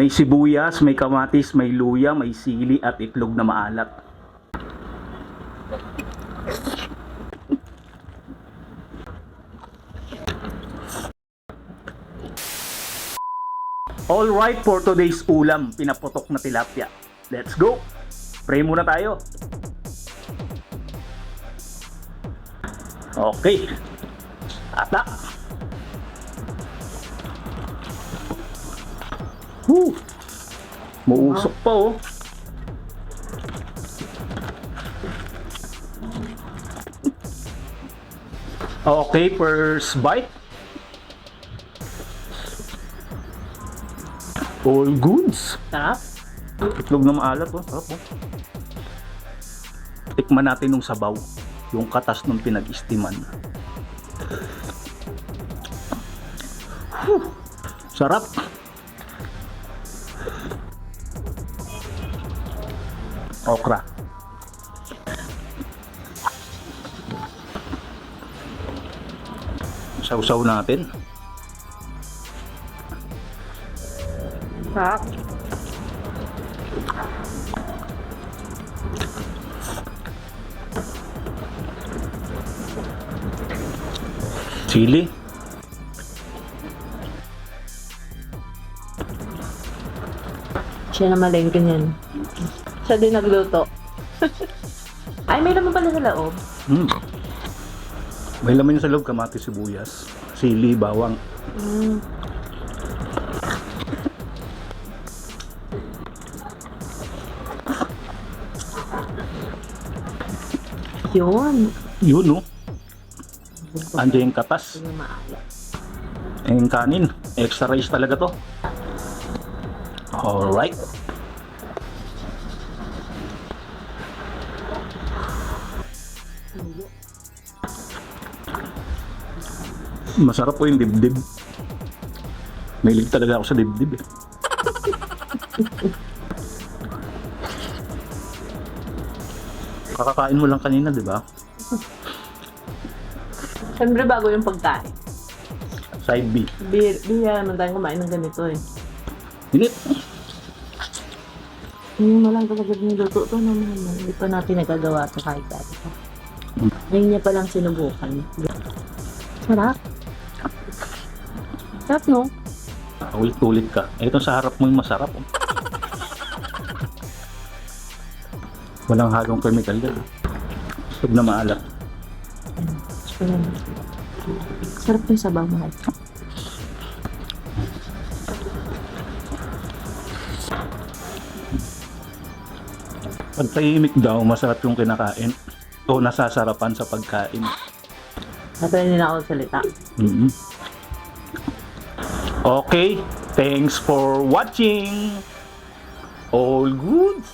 May sibuyas, may kamatis, may luya, may sili at itlog na maalat. All right, for today's ulam, pinaputok na tilapia. Let's go! Pray muna tayo. Okay. Atak. Muusok pa oh. Okay, first bite. All goods. Sarap. Itlog na maalat oh. Sarap oh. Tikman natin yung sabaw. Yung katas ng pinag-istiman. Sarap. Okra. Sausaw natin. Sarap. Chili. Siya na malengke niyan. Siya din nagluto. Ay, may laman pala sa loob. May laman yung sa loob, kamatis, sibuyas, sili, bawang. Yun. Yun no. Andiyan yung katas. Yung maalat. Yung kanin. Extra rice talaga to. Alright. Masarap po yung dibdib. Mahilig talaga ako sa dibdib eh. Kakakain mo lang kanina, di ba? Siyempre bago yung pagkain. Side B. Bihira naman tayong kumain ng ganito eh. Init. Yung malang talaga niluto to naman. Hindi pa natin nagagawa ito kahit dati pa. Ngayon niya palang sinubukan. Sarap. Sarap no? Ulit-ulit ka. Ito sa harap mo yung masarap. Oh. Walang halong chemical yan. Huwag na maalat. Sarap yung sabaw mahal. Pag tahimik daw, masarap yung kinakain. O nasasarapan sa pagkain. Natry nila ako salita. Okay, thanks for watching. All goods.